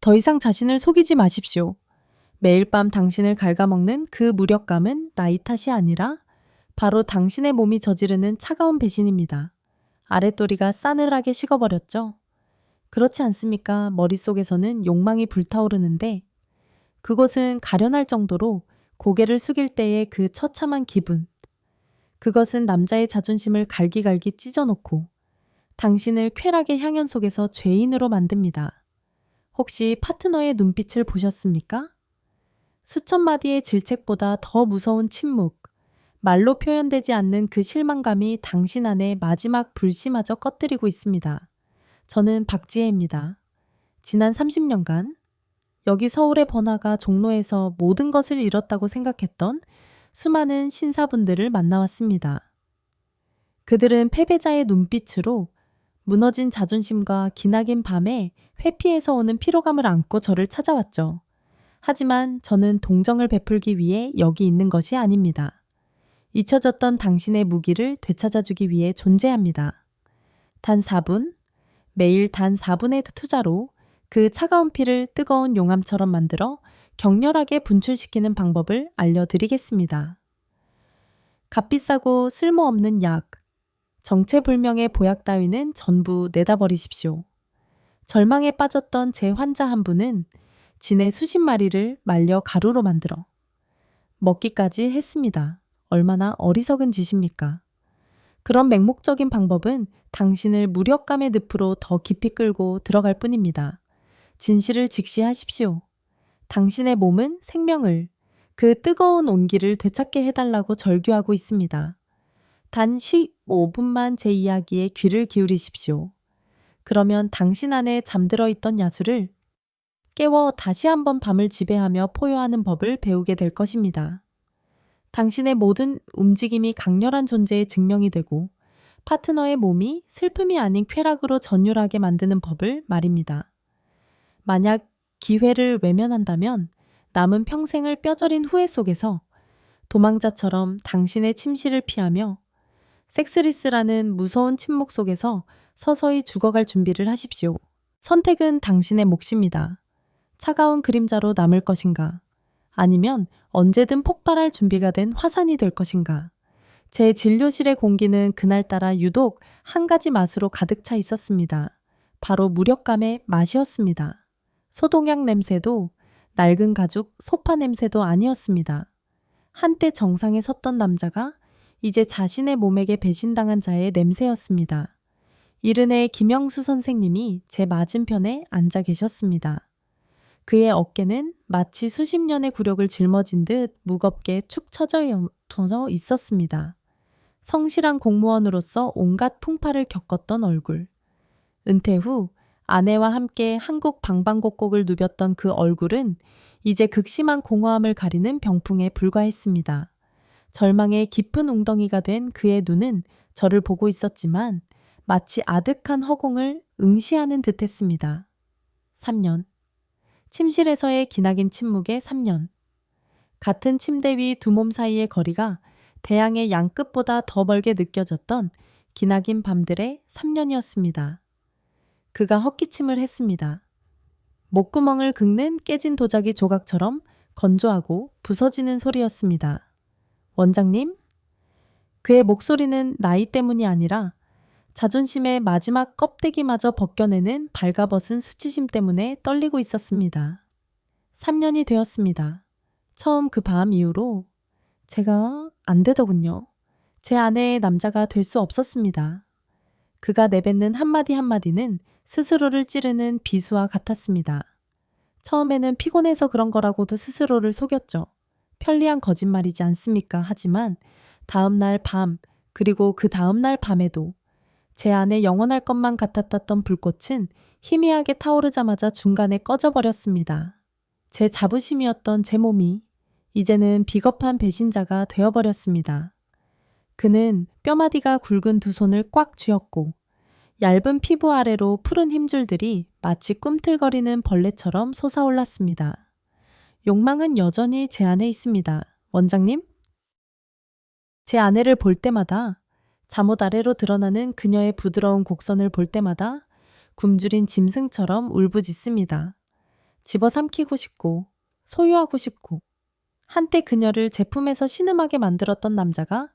더 이상 자신을 속이지 마십시오. 매일 밤 당신을 갉아먹는 그 무력감은 나이 탓이 아니라 바로 당신의 몸이 저지르는 차가운 배신입니다. 아랫도리가 싸늘하게 식어버렸죠. 그렇지 않습니까? 머릿속에서는 욕망이 불타오르는데 그것은 가련할 정도로 고개를 숙일 때의 그 처참한 기분. 그것은 남자의 자존심을 갈기갈기 찢어놓고 당신을 쾌락의 향연 속에서 죄인으로 만듭니다. 혹시 파트너의 눈빛을 보셨습니까? 수천 마디의 질책보다 더 무서운 침묵, 말로 표현되지 않는 그 실망감이 당신 안에 마지막 불씨마저 꺼뜨리고 있습니다. 저는 박지혜입니다. 지난 30년간 여기 서울의 번화가 종로에서 모든 것을 잃었다고 생각했던 수많은 신사분들을 만나왔습니다. 그들은 패배자의 눈빛으로 무너진 자존심과 기나긴 밤에 회피해서 오는 피로감을 안고 저를 찾아왔죠. 하지만 저는 동정을 베풀기 위해 여기 있는 것이 아닙니다. 잊혀졌던 당신의 무기를 되찾아주기 위해 존재합니다. 단 4분, 매일 단 4분의 투자로 그 차가운 피를 뜨거운 용암처럼 만들어 격렬하게 분출시키는 방법을 알려드리겠습니다. 값비싸고 쓸모없는 약, 정체불명의 보약 따위는 전부 내다버리십시오. 절망에 빠졌던 제 환자 한 분은 진의 수십 마리를 말려 가루로 만들어 먹기까지 했습니다. 얼마나 어리석은 짓입니까? 그런 맹목적인 방법은 당신을 무력감의 늪으로 더 깊이 끌고 들어갈 뿐입니다. 진실을 직시하십시오. 당신의 몸은 생명을, 그 뜨거운 온기를 되찾게 해달라고 절규하고 있습니다. 단 15분만 제 이야기에 귀를 기울이십시오. 그러면 당신 안에 잠들어 있던 야수를 깨워 다시 한번 밤을 지배하며 포효하는 법을 배우게 될 것입니다. 당신의 모든 움직임이 강렬한 존재의 증명이 되고 파트너의 몸이 슬픔이 아닌 쾌락으로 전율하게 만드는 법을 말입니다. 만약 기회를 외면한다면 남은 평생을 뼈저린 후회 속에서 도망자처럼 당신의 침시를 피하며 섹스리스라는 무서운 침묵 속에서 서서히 죽어갈 준비를 하십시오. 선택은 당신의 몫입니다. 차가운 그림자로 남을 것인가? 아니면 언제든 폭발할 준비가 된 화산이 될 것인가? 제 진료실의 공기는 그날따라 유독 한 가지 맛으로 가득 차 있었습니다. 바로 무력감의 맛이었습니다. 소독약 냄새도 낡은 가죽 소파 냄새도 아니었습니다. 한때 정상에 섰던 남자가 이제 자신의 몸에게 배신당한 자의 냄새였습니다. 이른의 김영수 선생님이 제 맞은편에 앉아 계셨습니다. 그의 어깨는 마치 수십 년의 굴욕을 짊어진 듯 무겁게 축 처져 있었습니다. 성실한 공무원으로서 온갖 풍파를 겪었던 얼굴. 은퇴 후 아내와 함께 한국 방방곡곡을 누볐던 그 얼굴은 이제 극심한 공허함을 가리는 병풍에 불과했습니다. 절망의 깊은 웅덩이가 된 그의 눈은 저를 보고 있었지만 마치 아득한 허공을 응시하는 듯했습니다. 3년. 침실에서의 기나긴 침묵의 3년. 같은 침대 위 두 몸 사이의 거리가 대양의 양끝보다 더 멀게 느껴졌던 기나긴 밤들의 3년이었습니다. 그가 헛기침을 했습니다. 목구멍을 긁는 깨진 도자기 조각처럼 건조하고 부서지는 소리였습니다. 원장님? 그의 목소리는 나이 때문이 아니라 자존심의 마지막 껍데기마저 벗겨내는 발가벗은 수치심 때문에 떨리고 있었습니다. 3년이 되었습니다. 처음 그 밤 이후로 제가 안 되더군요. 제 아내의 남자가 될 수 없었습니다. 그가 내뱉는 한마디 한마디는 스스로를 찌르는 비수와 같았습니다. 처음에는 피곤해서 그런 거라고도 스스로를 속였죠. 편리한 거짓말이지 않습니까? 하지만 다음날 밤, 그리고 그 다음날 밤에도 제 안에 영원할 것만 같았던 불꽃은 희미하게 타오르자마자 중간에 꺼져버렸습니다. 제 자부심이었던 제 몸이 이제는 비겁한 배신자가 되어버렸습니다. 그는 뼈마디가 굵은 두 손을 꽉 쥐었고 얇은 피부 아래로 푸른 힘줄들이 마치 꿈틀거리는 벌레처럼 솟아올랐습니다. 욕망은 여전히 제 안에 있습니다. 원장님? 제 아내를 볼 때마다 잠옷 아래로 드러나는 그녀의 부드러운 곡선을 볼 때마다 굶주린 짐승처럼 울부짖습니다. 집어삼키고 싶고 소유하고 싶고 한때 그녀를 제품에서 신음하게 만들었던 남자가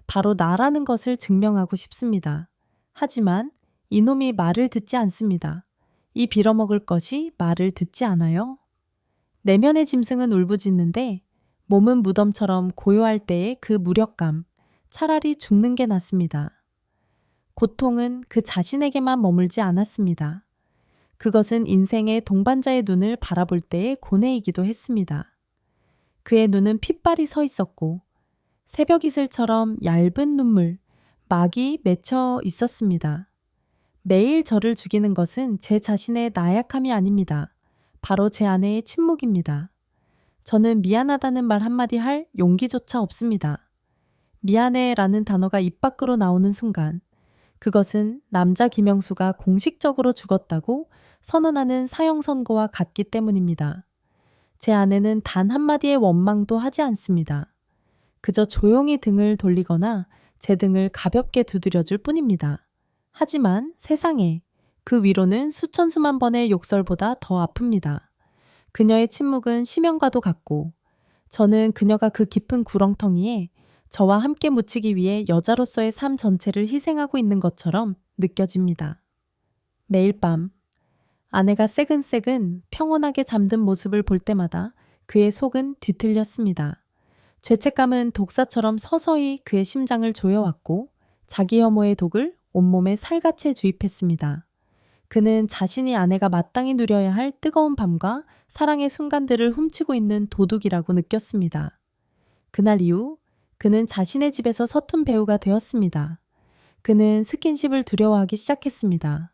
바로 나라는 것을 증명하고 싶습니다. 하지만 이놈이 말을 듣지 않습니다. 이 빌어먹을 것이 말을 듣지 않아요. 내면의 짐승은 울부짖는데 몸은 무덤처럼 고요할 때의 그 무력감, 차라리 죽는 게 낫습니다. 고통은 그 자신에게만 머물지 않았습니다. 그것은 인생의 동반자의 눈을 바라볼 때의 고뇌이기도 했습니다. 그의 눈은 핏발이 서 있었고 새벽 이슬처럼 얇은 눈물, 막이 맺혀 있었습니다. 매일 저를 죽이는 것은 제 자신의 나약함이 아닙니다. 바로 제 아내의 침묵입니다. 저는 미안하다는 말 한마디 할 용기조차 없습니다. 미안해라는 단어가 입 밖으로 나오는 순간 그것은 남자 김영수가 공식적으로 죽었다고 선언하는 사형 선고와 같기 때문입니다. 제 아내는 단 한마디의 원망도 하지 않습니다. 그저 조용히 등을 돌리거나 제 등을 가볍게 두드려줄 뿐입니다. 하지만 세상에 그 위로는 수천 수만 번의 욕설보다 더 아픕니다. 그녀의 침묵은 심연과도 같고 저는 그녀가 그 깊은 구렁텅이에 저와 함께 묻히기 위해 여자로서의 삶 전체를 희생하고 있는 것처럼 느껴집니다. 매일 밤 아내가 새근새근 평온하게 잠든 모습을 볼 때마다 그의 속은 뒤틀렸습니다. 죄책감은 독사처럼 서서히 그의 심장을 조여왔고 자기 혐오의 독을 온몸에 살같이 주입했습니다. 그는 자신이 아내가 마땅히 누려야 할 뜨거운 밤과 사랑의 순간들을 훔치고 있는 도둑이라고 느꼈습니다. 그날 이후 그는 자신의 집에서 서툰 배우가 되었습니다. 그는 스킨십을 두려워하기 시작했습니다.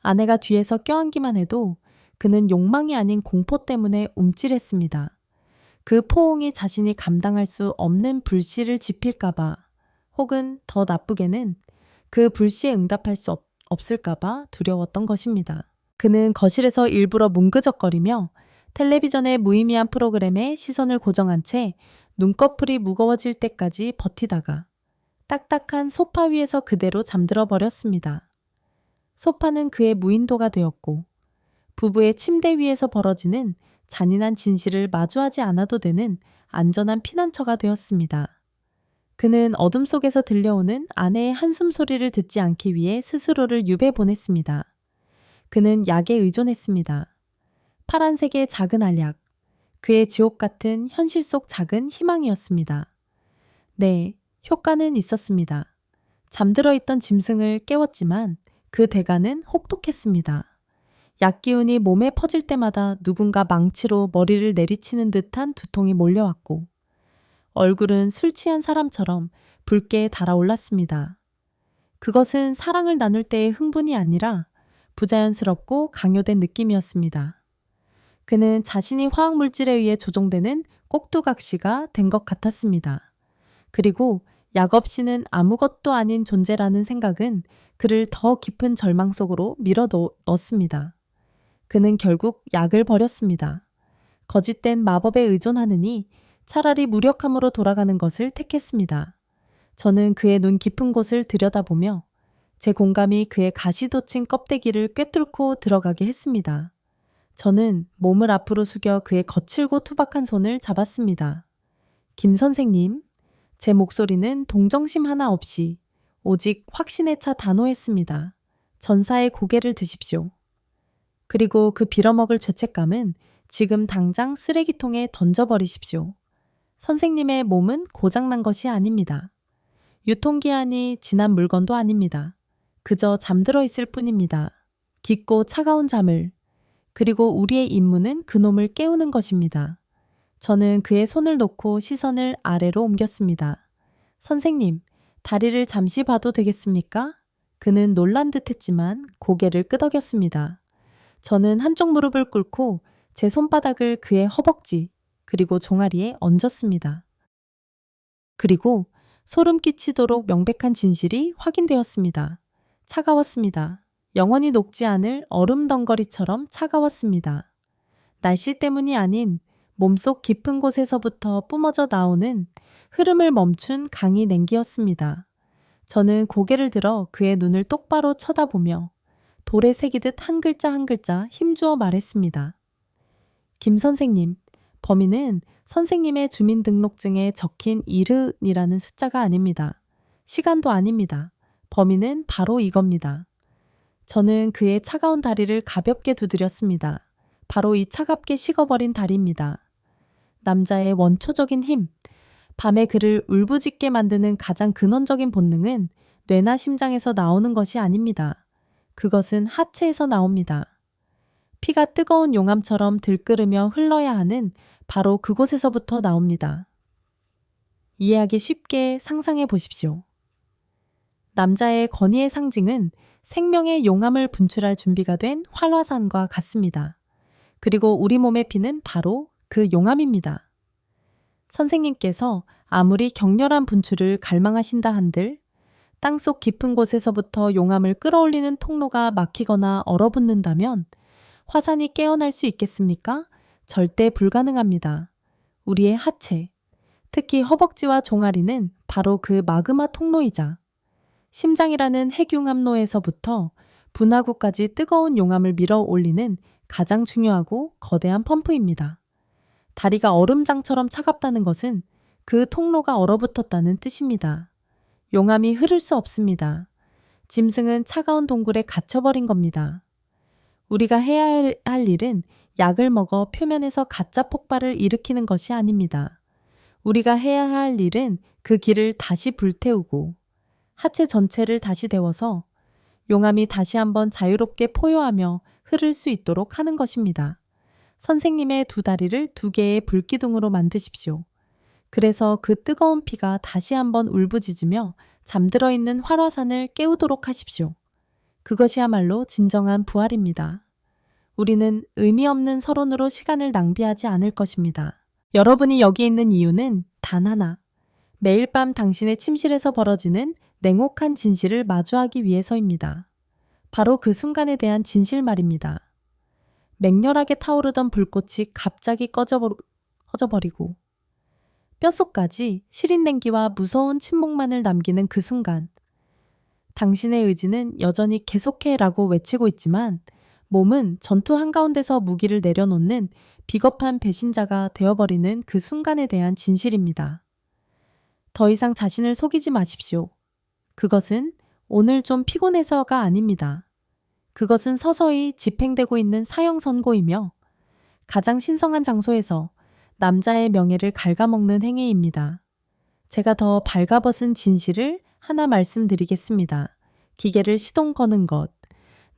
아내가 뒤에서 껴안기만 해도 그는 욕망이 아닌 공포 때문에 움찔했습니다. 그 포옹이 자신이 감당할 수 없는 불씨를 지필까봐 혹은 더 나쁘게는 그 불씨에 응답할 수 없을까봐 두려웠던 것입니다. 그는 거실에서 일부러 뭉그적거리며 텔레비전의 무의미한 프로그램에 시선을 고정한 채 눈꺼풀이 무거워질 때까지 버티다가 딱딱한 소파 위에서 그대로 잠들어 버렸습니다. 소파는 그의 무인도가 되었고 부부의 침대 위에서 벌어지는 잔인한 진실을 마주하지 않아도 되는 안전한 피난처가 되었습니다. 그는 어둠 속에서 들려오는 아내의 한숨 소리를 듣지 않기 위해 스스로를 유배 보냈습니다. 그는 약에 의존했습니다. 파란색의 작은 알약, 그의 지옥 같은 현실 속 작은 희망이었습니다. 네, 효과는 있었습니다. 잠들어 있던 짐승을 깨웠지만 그 대가는 혹독했습니다. 약 기운이 몸에 퍼질 때마다 누군가 망치로 머리를 내리치는 듯한 두통이 몰려왔고 얼굴은 술 취한 사람처럼 붉게 달아올랐습니다. 그것은 사랑을 나눌 때의 흥분이 아니라 부자연스럽고 강요된 느낌이었습니다. 그는 자신이 화학물질에 의해 조종되는 꼭두각시가 된 것 같았습니다. 그리고 약 없이는 아무것도 아닌 존재라는 생각은 그를 더 깊은 절망 속으로 밀어 넣었습니다. 그는 결국 약을 버렸습니다. 거짓된 마법에 의존하느니 차라리 무력함으로 돌아가는 것을 택했습니다. 저는 그의 눈 깊은 곳을 들여다보며 제 공감이 그의 가시돋친 껍데기를 꿰뚫고 들어가게 했습니다. 저는 몸을 앞으로 숙여 그의 거칠고 투박한 손을 잡았습니다. 김 선생님, 제 목소리는 동정심 하나 없이 오직 확신에 차 단호했습니다. 전사의 고개를 드십시오. 그리고 그 빌어먹을 죄책감은 지금 당장 쓰레기통에 던져버리십시오. 선생님의 몸은 고장난 것이 아닙니다. 유통기한이 지난 물건도 아닙니다. 그저 잠들어 있을 뿐입니다. 깊고 차가운 잠을. 그리고 우리의 임무는 그놈을 깨우는 것입니다. 저는 그의 손을 놓고 시선을 아래로 옮겼습니다. 선생님, 다리를 잠시 봐도 되겠습니까? 그는 놀란 듯 했지만 고개를 끄덕였습니다. 저는 한쪽 무릎을 꿇고 제 손바닥을 그의 허벅지 그리고 종아리에 얹었습니다. 그리고 소름 끼치도록 명백한 진실이 확인되었습니다. 차가웠습니다. 영원히 녹지 않을 얼음 덩거리처럼 차가웠습니다. 날씨 때문이 아닌 몸속 깊은 곳에서부터 뿜어져 나오는 흐름을 멈춘 강이 냉기였습니다. 저는 고개를 들어 그의 눈을 똑바로 쳐다보며 돌에 새기듯 한 글자 한 글자 힘주어 말했습니다. 김 선생님, 범인은 선생님의 주민등록증에 적힌 이른이라는 숫자가 아닙니다. 시간도 아닙니다. 범인은 바로 이겁니다. 저는 그의 차가운 다리를 가볍게 두드렸습니다. 바로 이 차갑게 식어버린 다리입니다. 남자의 원초적인 힘, 밤에 그를 울부짖게 만드는 가장 근원적인 본능은 뇌나 심장에서 나오는 것이 아닙니다. 그것은 하체에서 나옵니다. 피가 뜨거운 용암처럼 들끓으며 흘러야 하는 바로 그곳에서부터 나옵니다. 이해하기 쉽게 상상해 보십시오. 남자의 권위의 상징은 생명의 용암을 분출할 준비가 된 활화산과 같습니다. 그리고 우리 몸의 피는 바로 그 용암입니다. 선생님께서 아무리 격렬한 분출을 갈망하신다 한들 땅속 깊은 곳에서부터 용암을 끌어올리는 통로가 막히거나 얼어붙는다면 화산이 깨어날 수 있겠습니까? 절대 불가능합니다. 우리의 하체, 특히 허벅지와 종아리는 바로 그 마그마 통로이자 심장이라는 핵융합로에서부터 분화구까지 뜨거운 용암을 밀어 올리는 가장 중요하고 거대한 펌프입니다. 다리가 얼음장처럼 차갑다는 것은 그 통로가 얼어붙었다는 뜻입니다. 용암이 흐를 수 없습니다. 짐승은 차가운 동굴에 갇혀버린 겁니다. 우리가 해야 할 일은 약을 먹어 표면에서 가짜 폭발을 일으키는 것이 아닙니다. 우리가 해야 할 일은 그 길을 다시 불태우고 하체 전체를 다시 데워서 용암이 다시 한번 자유롭게 포효하며 흐를 수 있도록 하는 것입니다. 선생님의 두 다리를 두 개의 불기둥으로 만드십시오. 그래서 그 뜨거운 피가 다시 한번 울부짖으며 잠들어 있는 활화산을 깨우도록 하십시오. 그것이야말로 진정한 부활입니다. 우리는 의미 없는 서론으로 시간을 낭비하지 않을 것입니다. 여러분이 여기 있는 이유는 단 하나. 매일 밤 당신의 침실에서 벌어지는 냉혹한 진실을 마주하기 위해서입니다. 바로 그 순간에 대한 진실 말입니다. 맹렬하게 타오르던 불꽃이 갑자기 꺼져버리고 뼛속까지 시린 냉기와 무서운 침묵만을 남기는 그 순간, 당신의 의지는 여전히 계속해라고 외치고 있지만 몸은 전투 한가운데서 무기를 내려놓는 비겁한 배신자가 되어버리는 그 순간에 대한 진실입니다. 더 이상 자신을 속이지 마십시오. 그것은 오늘 좀 피곤해서가 아닙니다. 그것은 서서히 집행되고 있는 사형 선고이며 가장 신성한 장소에서 남자의 명예를 갉아먹는 행위입니다. 제가 더 발가벗은 진실을 하나 말씀드리겠습니다. 기계를 시동 거는 것,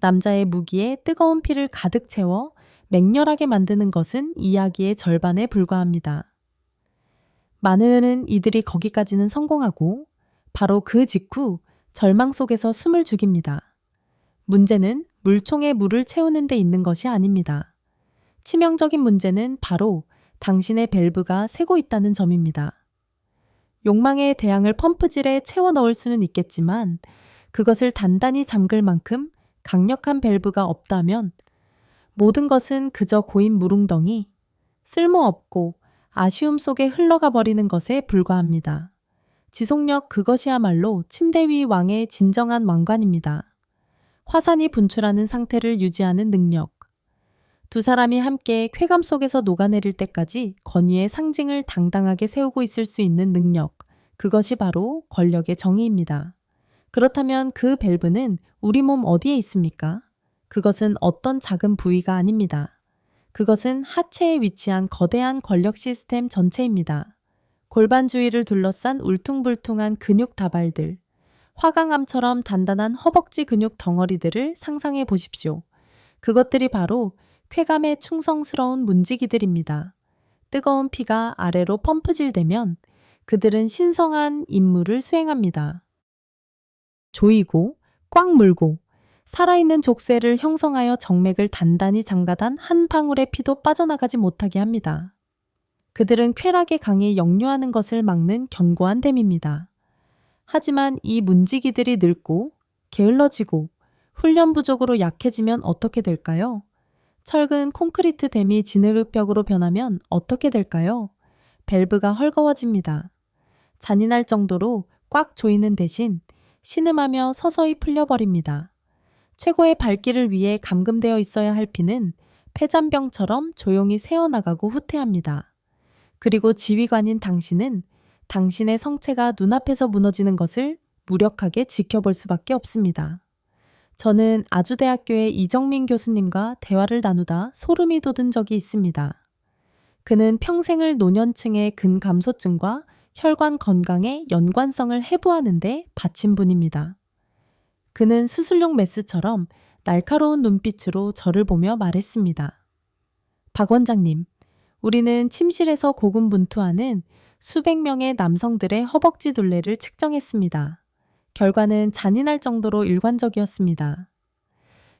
남자의 무기에 뜨거운 피를 가득 채워 맹렬하게 만드는 것은 이야기의 절반에 불과합니다. 많은 이들이 거기까지는 성공하고 바로 그 직후 절망 속에서 숨을 죽입니다. 문제는 물총에 물을 채우는 데 있는 것이 아닙니다. 치명적인 문제는 바로 당신의 밸브가 새고 있다는 점입니다. 욕망의 대양을 펌프질에 채워 넣을 수는 있겠지만 그것을 단단히 잠글 만큼 강력한 밸브가 없다면 모든 것은 그저 고인 무릉덩이, 쓸모없고 아쉬움 속에 흘러가 버리는 것에 불과합니다. 지속력 그것이야말로 침대 위 왕의 진정한 왕관입니다. 화산이 분출하는 상태를 유지하는 능력. 두 사람이 함께 쾌감 속에서 녹아내릴 때까지 권위의 상징을 당당하게 세우고 있을 수 있는 능력. 그것이 바로 권력의 정의입니다. 그렇다면 그 밸브는 우리 몸 어디에 있습니까? 그것은 어떤 작은 부위가 아닙니다. 그것은 하체에 위치한 거대한 권력 시스템 전체입니다. 골반 주위를 둘러싼 울퉁불퉁한 근육 다발들, 화강암처럼 단단한 허벅지 근육 덩어리들을 상상해 보십시오. 그것들이 바로 쾌감에 충성스러운 문지기들입니다. 뜨거운 피가 아래로 펌프질되면 그들은 신성한 임무를 수행합니다. 조이고 꽉 물고 살아있는 족쇄를 형성하여 정맥을 단단히 잠가단 한 방울의 피도 빠져나가지 못하게 합니다. 그들은 쾌락의 강에 역류하는 것을 막는 견고한 댐입니다. 하지만 이 문지기들이 늙고 게을러지고 훈련 부족으로 약해지면 어떻게 될까요? 철근 콘크리트 댐이 진흙벽으로 변하면 어떻게 될까요? 밸브가 헐거워집니다. 잔인할 정도로 꽉 조이는 대신 신음하며 서서히 풀려버립니다. 최고의 발길을 위해 감금되어 있어야 할 피는 폐잔병처럼 조용히 새어나가고 후퇴합니다. 그리고 지휘관인 당신은 당신의 성체가 눈앞에서 무너지는 것을 무력하게 지켜볼 수밖에 없습니다. 저는 아주대학교의 이정민 교수님과 대화를 나누다 소름이 돋은 적이 있습니다. 그는 평생을 노년층의 근감소증과 혈관 건강의 연관성을 해부하는 데 바친 분입니다. 그는 수술용 메스처럼 날카로운 눈빛으로 저를 보며 말했습니다. 박 원장님, 우리는 침실에서 고군분투하는 수백 명의 남성들의 허벅지 둘레를 측정했습니다. 결과는 잔인할 정도로 일관적이었습니다.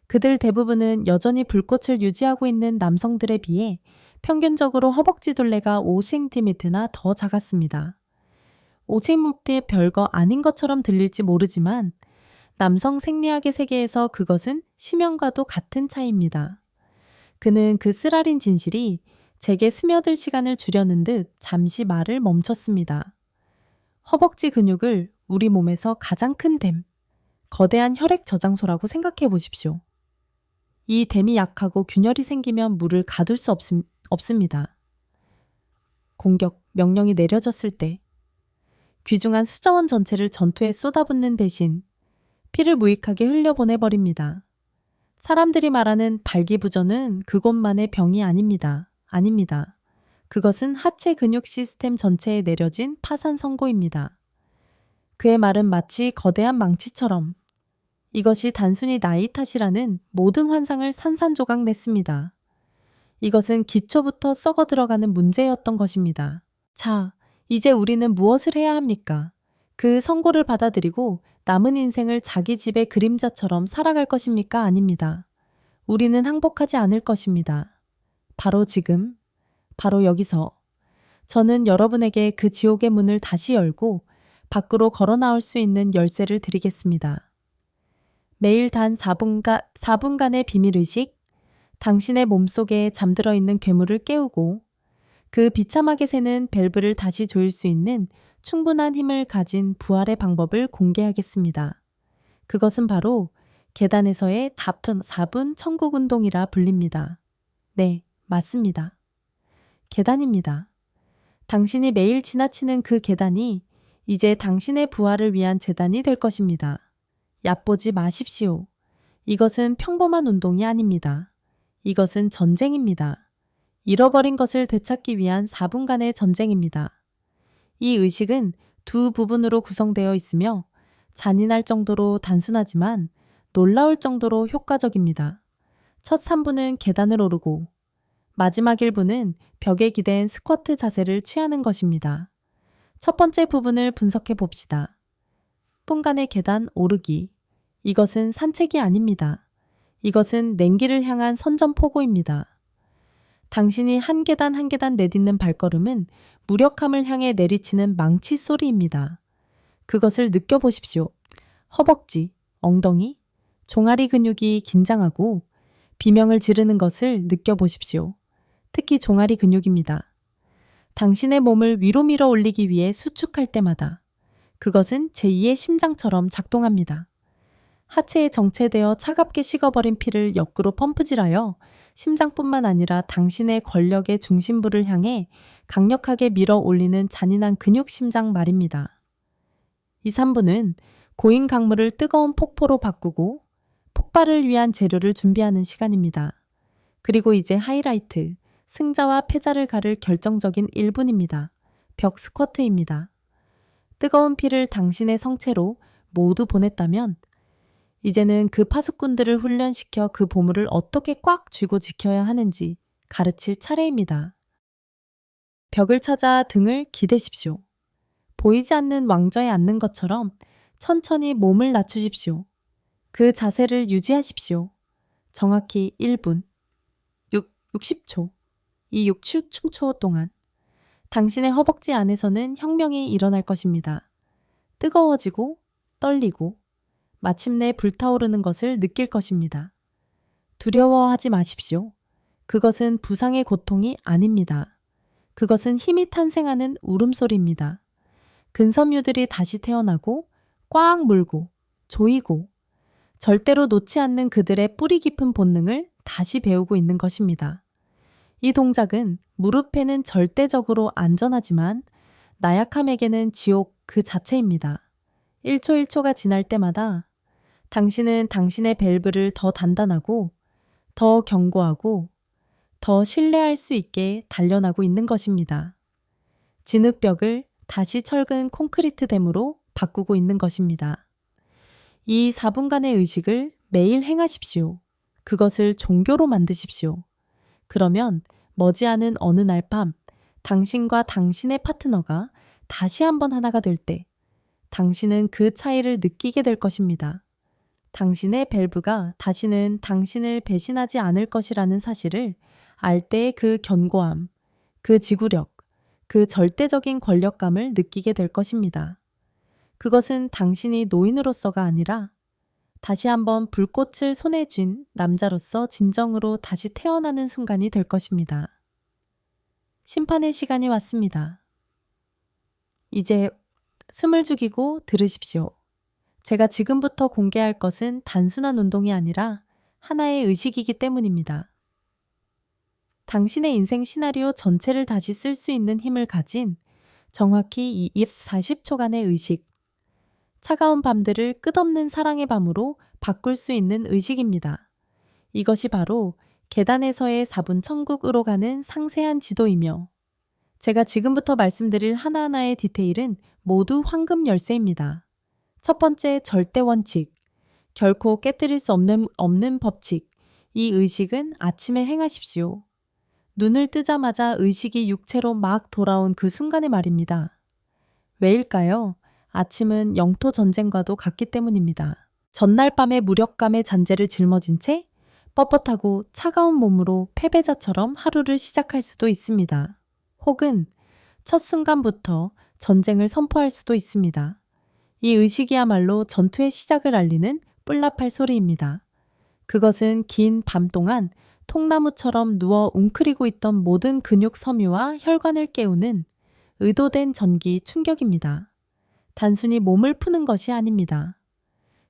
그들 대부분은 여전히 불꽃을 유지하고 있는 남성들에 비해 평균적으로 허벅지 둘레가 5cm나 더 작았습니다. 5cm 별거 아닌 것처럼 들릴지 모르지만 남성 생리학의 세계에서 그것은 심연과도 같은 차이입니다. 그는 그 쓰라린 진실이 제게 스며들 시간을 주려는 듯 잠시 말을 멈췄습니다. 허벅지 근육을 우리 몸에서 가장 큰 댐, 거대한 혈액 저장소라고 생각해 보십시오. 이 댐이 약하고 균열이 생기면 물을 가둘 수 없습니다. 공격, 명령이 내려졌을 때 귀중한 수자원 전체를 전투에 쏟아붓는 대신 피를 무익하게 흘려보내버립니다. 사람들이 말하는 발기부전은 그것만의 병이 아닙니다. 아닙니다. 그것은 하체 근육 시스템 전체에 내려진 파산 선고입니다. 그의 말은 마치 거대한 망치처럼 이것이 단순히 나이 탓이라는 모든 환상을 산산조각 냈습니다. 이것은 기초부터 썩어 들어가는 문제였던 것입니다. 자, 이제 우리는 무엇을 해야 합니까? 그 선고를 받아들이고 남은 인생을 자기 집의 그림자처럼 살아갈 것입니까? 아닙니다. 우리는 항복하지 않을 것입니다. 바로 지금, 바로 여기서 저는 여러분에게 그 지옥의 문을 다시 열고 밖으로 걸어 나올 수 있는 열쇠를 드리겠습니다. 매일 단 4분간의 비밀의식, 당신의 몸속에 잠들어 있는 괴물을 깨우고 그 비참하게 새는 밸브를 다시 조일 수 있는 충분한 힘을 가진 부활의 방법을 공개하겠습니다. 그것은 바로 계단에서의 4분 천국 운동이라 불립니다. 네, 맞습니다. 계단입니다. 당신이 매일 지나치는 그 계단이 이제 당신의 부활을 위한 재단이 될 것입니다. 얕보지 마십시오. 이것은 평범한 운동이 아닙니다. 이것은 전쟁입니다. 잃어버린 것을 되찾기 위한 4분간의 전쟁입니다. 이 의식은 두 부분으로 구성되어 있으며 잔인할 정도로 단순하지만 놀라울 정도로 효과적입니다. 첫 3분은 계단을 오르고 마지막 1분은 벽에 기댄 스쿼트 자세를 취하는 것입니다. 첫 번째 부분을 분석해 봅시다. 분간의 계단 오르기. 이것은 산책이 아닙니다. 이것은 냉기를 향한 선전포고입니다. 당신이 한 계단 한 계단 내딛는 발걸음은 무력함을 향해 내리치는 망치 소리입니다. 그것을 느껴보십시오. 허벅지, 엉덩이, 종아리 근육이 긴장하고 비명을 지르는 것을 느껴보십시오. 특히 종아리 근육입니다. 당신의 몸을 위로 밀어 올리기 위해 수축할 때마다 그것은 제2의 심장처럼 작동합니다. 하체에 정체되어 차갑게 식어버린 피를 옆구로 펌프질하여 심장뿐만 아니라 당신의 권력의 중심부를 향해 강력하게 밀어 올리는 잔인한 근육 심장 말입니다. 이 3분은 고인 강물을 뜨거운 폭포로 바꾸고 폭발을 위한 재료를 준비하는 시간입니다. 그리고 이제 하이라이트, 승자와 패자를 가를 결정적인 1분입니다. 벽 스쿼트입니다. 뜨거운 피를 당신의 성체로 모두 보냈다면 이제는 그 파수꾼들을 훈련시켜 그 보물을 어떻게 꽉 쥐고 지켜야 하는지 가르칠 차례입니다. 벽을 찾아 등을 기대십시오. 보이지 않는 왕좌에 앉는 것처럼 천천히 몸을 낮추십시오. 그 자세를 유지하십시오. 정확히 1분, 60초, 이 60초 동안 당신의 허벅지 안에서는 혁명이 일어날 것입니다. 뜨거워지고 떨리고 마침내 불타오르는 것을 느낄 것입니다. 두려워하지 마십시오. 그것은 부상의 고통이 아닙니다. 그것은 힘이 탄생하는 울음소리입니다. 근섬유들이 다시 태어나고 꽉 물고 조이고 절대로 놓지 않는 그들의 뿌리 깊은 본능을 다시 배우고 있는 것입니다. 이 동작은 무릎에는 절대적으로 안전하지만 나약함에게는 지옥 그 자체입니다. 1초 1초가 지날 때마다 당신은 당신의 밸브를 더 단단하고 더 견고하고 더 신뢰할 수 있게 단련하고 있는 것입니다. 진흙벽을 다시 철근 콘크리트 댐으로 바꾸고 있는 것입니다. 이 4분간의 의식을 매일 행하십시오. 그것을 종교로 만드십시오. 그러면 머지않은 어느 날 밤 당신과 당신의 파트너가 다시 한번 하나가 될 때 당신은 그 차이를 느끼게 될 것입니다. 당신의 밸브가 다시는 당신을 배신하지 않을 것이라는 사실을 알 때의 그 견고함, 그 지구력, 그 절대적인 권력감을 느끼게 될 것입니다. 그것은 당신이 노인으로서가 아니라 다시 한번 불꽃을 손에 쥔 남자로서 진정으로 다시 태어나는 순간이 될 것입니다. 심판의 시간이 왔습니다. 이제 숨을 죽이고 들으십시오. 제가 지금부터 공개할 것은 단순한 운동이 아니라 하나의 의식이기 때문입니다. 당신의 인생 시나리오 전체를 다시 쓸 수 있는 힘을 가진 정확히 40초간의 의식. 차가운 밤들을 끝없는 사랑의 밤으로 바꿀 수 있는 의식입니다. 이것이 바로 계단에서의 4분 천국으로 가는 상세한 지도이며 제가 지금부터 말씀드릴 하나하나의 디테일은 모두 황금 열쇠입니다. 첫 번째 절대 원칙, 결코 깨뜨릴 수 없는 법칙. 이 의식은 아침에 행하십시오. 눈을 뜨자마자 의식이 육체로 막 돌아온 그 순간의 말입니다. 왜일까요? 아침은 영토 전쟁과도 같기 때문입니다. 전날 밤의 무력감의 잔재를 짊어진 채 뻣뻣하고 차가운 몸으로 패배자처럼 하루를 시작할 수도 있습니다. 혹은 첫 순간부터 전쟁을 선포할 수도 있습니다. 이 의식이야말로 전투의 시작을 알리는 뿔나팔 소리입니다. 그것은 긴 밤 동안 통나무처럼 누워 웅크리고 있던 모든 근육 섬유와 혈관을 깨우는 의도된 전기 충격입니다. 단순히 몸을 푸는 것이 아닙니다.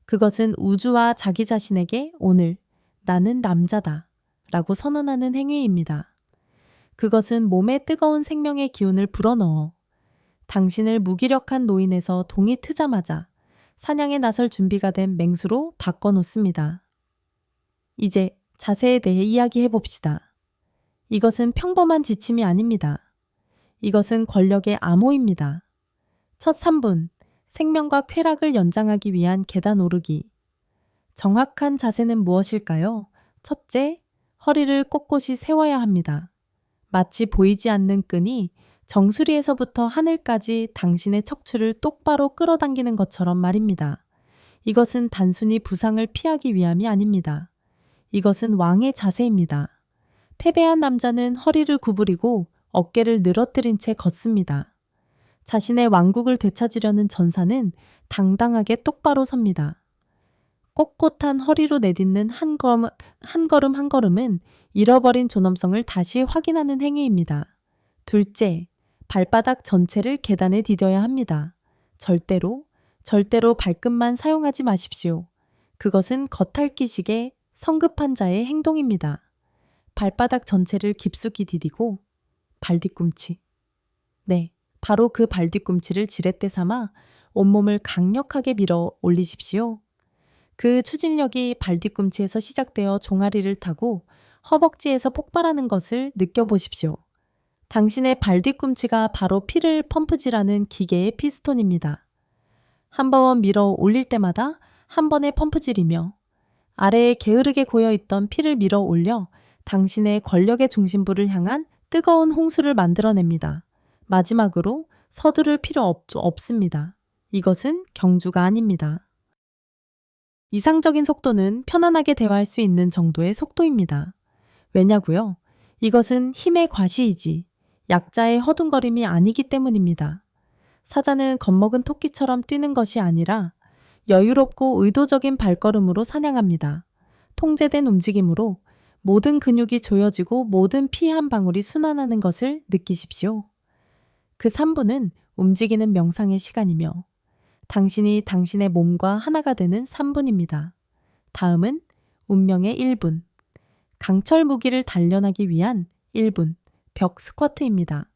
그것은 우주와 자기 자신에게 오늘 나는 남자다 라고 선언하는 행위입니다. 그것은 몸에 뜨거운 생명의 기운을 불어넣어 당신을 무기력한 노인에서 동이 트자마자 사냥에 나설 준비가 된 맹수로 바꿔놓습니다. 이제 자세에 대해 이야기해 봅시다. 이것은 평범한 지침이 아닙니다. 이것은 권력의 암호입니다. 첫 3분, 생명과 쾌락을 연장하기 위한 계단 오르기. 정확한 자세는 무엇일까요? 첫째, 허리를 꼿꼿이 세워야 합니다. 마치 보이지 않는 끈이 정수리에서부터 하늘까지 당신의 척추를 똑바로 끌어당기는 것처럼 말입니다. 이것은 단순히 부상을 피하기 위함이 아닙니다. 이것은 왕의 자세입니다. 패배한 남자는 허리를 구부리고 어깨를 늘어뜨린 채 걷습니다. 자신의 왕국을 되찾으려는 전사는 당당하게 똑바로 섭니다. 꼿꼿한 허리로 내딛는 한 걸음 한 걸음은 잃어버린 존엄성을 다시 확인하는 행위입니다. 둘째, 발바닥 전체를 계단에 디뎌야 합니다. 절대로 발끝만 사용하지 마십시오. 그것은 겉핥기식의 성급한 자의 행동입니다. 발바닥 전체를 깊숙이 디디고 발뒤꿈치. 네, 바로 그 발뒤꿈치를 지렛대 삼아 온몸을 강력하게 밀어 올리십시오. 그 추진력이 발뒤꿈치에서 시작되어 종아리를 타고 허벅지에서 폭발하는 것을 느껴보십시오. 당신의 발뒤꿈치가 바로 피를 펌프질하는 기계의 피스톤입니다. 한 번 밀어 올릴 때마다 한 번의 펌프질이며 아래에 게으르게 고여있던 피를 밀어 올려 당신의 권력의 중심부를 향한 뜨거운 홍수를 만들어냅니다. 마지막으로 서두를 필요 없습니다. 이것은 경주가 아닙니다. 이상적인 속도는 편안하게 대화할 수 있는 정도의 속도입니다. 왜냐고요? 이것은 힘의 과시이지 약자의 허둥거림이 아니기 때문입니다. 사자는 겁먹은 토끼처럼 뛰는 것이 아니라 여유롭고 의도적인 발걸음으로 사냥합니다. 통제된 움직임으로 모든 근육이 조여지고 모든 피 한 방울이 순환하는 것을 느끼십시오. 그 3분은 움직이는 명상의 시간이며 당신이 당신의 몸과 하나가 되는 3분입니다. 다음은 운명의 1분. 강철 무기를 단련하기 위한 1분 벽 스쿼트입니다.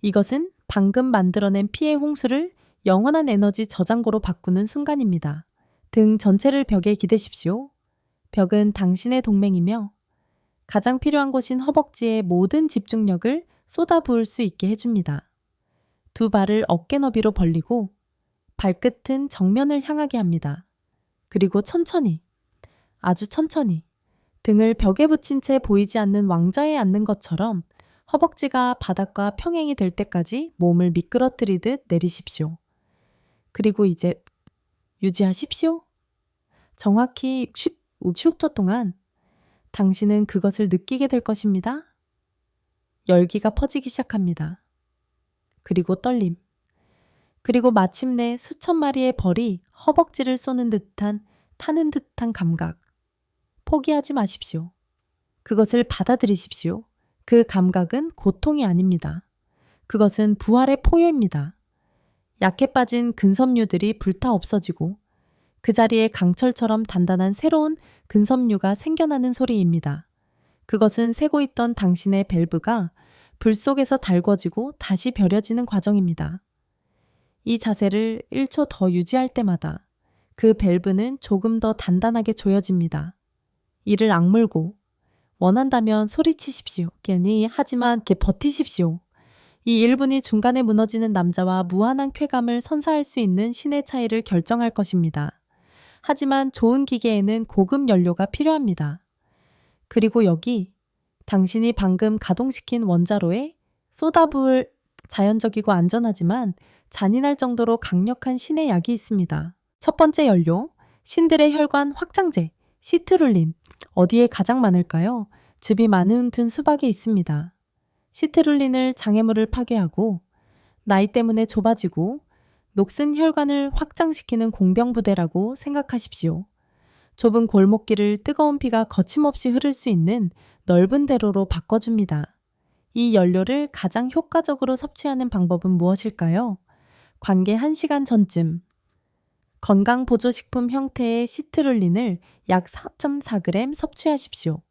이것은 방금 만들어낸 피의 홍수를 영원한 에너지 저장고로 바꾸는 순간입니다. 등 전체를 벽에 기대십시오. 벽은 당신의 동맹이며 가장 필요한 곳인 허벅지에 모든 집중력을 쏟아부을 수 있게 해줍니다. 두 발을 어깨 너비로 벌리고 발끝은 정면을 향하게 합니다. 그리고 천천히, 아주 천천히 등을 벽에 붙인 채 보이지 않는 왕좌에 앉는 것처럼 허벅지가 바닥과 평행이 될 때까지 몸을 미끄러뜨리듯 내리십시오. 그리고 이제 유지하십시오. 정확히 60초 동안 당신은 그것을 느끼게 될 것입니다. 열기가 퍼지기 시작합니다. 그리고 떨림. 그리고 마침내 수천 마리의 벌이 허벅지를 쏘는 듯한 타는 듯한 감각. 포기하지 마십시오. 그것을 받아들이십시오. 그 감각은 고통이 아닙니다. 그것은 부활의 포효입니다. 약해 빠진 근섬유들이 불타 없어지고 그 자리에 강철처럼 단단한 새로운 근섬유가 생겨나는 소리입니다. 그것은 새고 있던 당신의 밸브가 불 속에서 달궈지고 다시 벼려지는 과정입니다. 이 자세를 1초 더 유지할 때마다 그 밸브는 조금 더 단단하게 조여집니다. 이를 악물고 원한다면 소리치십시오. 하지만 버티십시오. 이 1분이 중간에 무너지는 남자와 무한한 쾌감을 선사할 수 있는 신의 차이를 결정할 것입니다. 하지만 좋은 기계에는 고급 연료가 필요합니다. 그리고 여기 당신이 방금 가동시킨 원자로에 쏟아부을 자연적이고 안전하지만 잔인할 정도로 강력한 신의 약이 있습니다. 첫 번째 연료, 신들의 혈관 확장제, 시트룰린. 어디에 가장 많을까요? 즙이 많은 든 수박에 있습니다. 시트룰린을 장애물을 파괴하고 나이 때문에 좁아지고 녹슨 혈관을 확장시키는 공병부대라고 생각하십시오. 좁은 골목길을 뜨거운 피가 거침없이 흐를 수 있는 넓은 대로로 바꿔줍니다. 이 연료를 가장 효과적으로 섭취하는 방법은 무엇일까요? 관계 1시간 전쯤. 건강보조식품 형태의 시트룰린을 약 4.4g 섭취하십시오.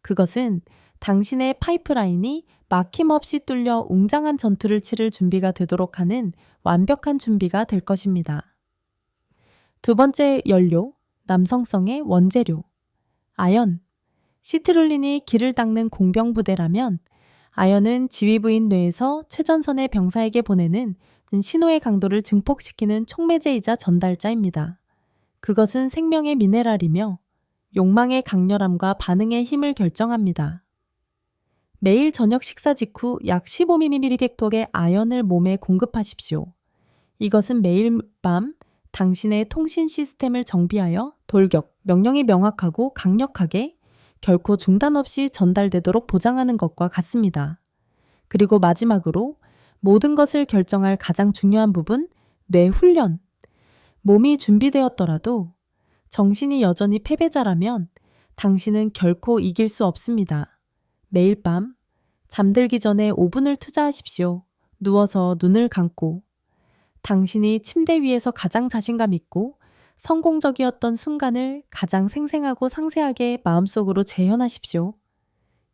그것은 당신의 파이프라인이 막힘없이 뚫려 웅장한 전투를 치를 준비가 되도록 하는 완벽한 준비가 될 것입니다. 두 번째 연료, 남성성의 원재료. 아연. 시트룰린이 길을 닦는 공병부대라면 아연은 지휘부인 뇌에서 최전선의 병사에게 보내는 신호의 강도를 증폭시키는 촉매제이자 전달자입니다. 그것은 생명의 미네랄이며 욕망의 강렬함과 반응의 힘을 결정합니다. 매일 저녁 식사 직후 약 15ml의 아연을 몸에 공급하십시오. 이것은 매일 밤 당신의 통신 시스템을 정비하여 돌격, 명령이 명확하고 강력하게 결코 중단 없이 전달되도록 보장하는 것과 같습니다. 그리고 마지막으로 모든 것을 결정할 가장 중요한 부분, 뇌 훈련. 몸이 준비되었더라도 정신이 여전히 패배자라면 당신은 결코 이길 수 없습니다. 매일 밤 잠들기 전에 5분을 투자하십시오. 누워서 눈을 감고 당신이 침대 위에서 가장 자신감 있고 성공적이었던 순간을 가장 생생하고 상세하게 마음속으로 재현하십시오.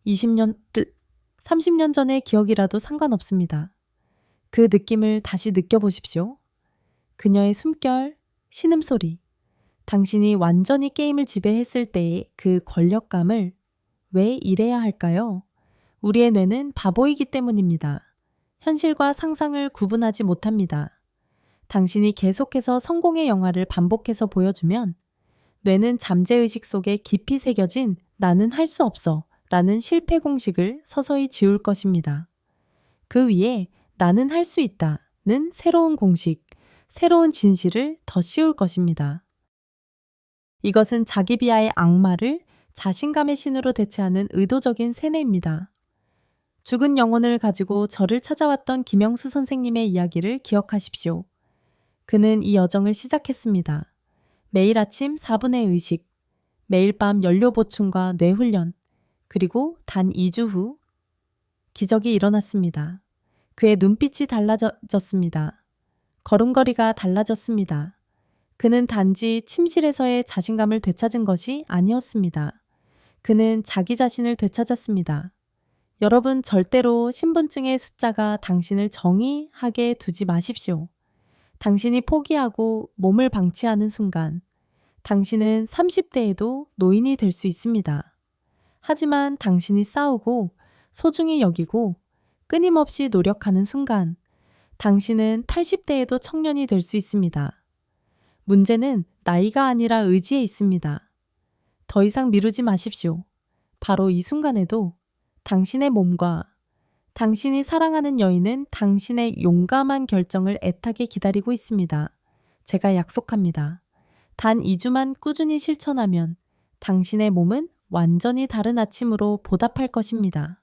20년, 30년 전의 기억이라도 상관없습니다. 그 느낌을 다시 느껴보십시오. 그녀의 숨결, 신음소리, 당신이 완전히 게임을 지배했을 때의 그 권력감을 왜 이래야 할까요? 우리의 뇌는 바보이기 때문입니다. 현실과 상상을 구분하지 못합니다. 당신이 계속해서 성공의 영화를 반복해서 보여주면 뇌는 잠재의식 속에 깊이 새겨진 나는 할 수 없어 라는 실패 공식을 서서히 지울 것입니다. 그 위에 나는 할 수 있다는 새로운 공식, 새로운 진실을 더 씌울 것입니다. 이것은 자기 비하의 악마를 자신감의 신으로 대체하는 의도적인 세뇌입니다. 죽은 영혼을 가지고 저를 찾아왔던 김영수 선생님의 이야기를 기억하십시오. 그는 이 여정을 시작했습니다. 매일 아침 4분의 의식, 매일 밤 연료 보충과 뇌 훈련, 그리고 단 2주 후 기적이 일어났습니다. 그의 눈빛이 달라졌습니다. 걸음걸이가 달라졌습니다. 그는 단지 침실에서의 자신감을 되찾은 것이 아니었습니다. 그는 자기 자신을 되찾았습니다. 여러분 절대로 신분증의 숫자가 당신을 정의하게 두지 마십시오. 당신이 포기하고 몸을 방치하는 순간 당신은 30대에도 노인이 될 수 있습니다. 하지만 당신이 싸우고 소중히 여기고 끊임없이 노력하는 순간 당신은 80대에도 청년이 될 수 있습니다. 문제는 나이가 아니라 의지에 있습니다. 더 이상 미루지 마십시오. 바로 이 순간에도 당신의 몸과 당신이 사랑하는 여인은 당신의 용감한 결정을 애타게 기다리고 있습니다. 제가 약속합니다. 단 2주만 꾸준히 실천하면 당신의 몸은 완전히 다른 아침으로 보답할 것입니다.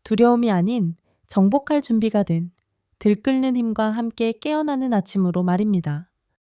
두려움이 아닌 정복할 준비가 된 들끓는 힘과 함께 깨어나는 아침으로 말입니다.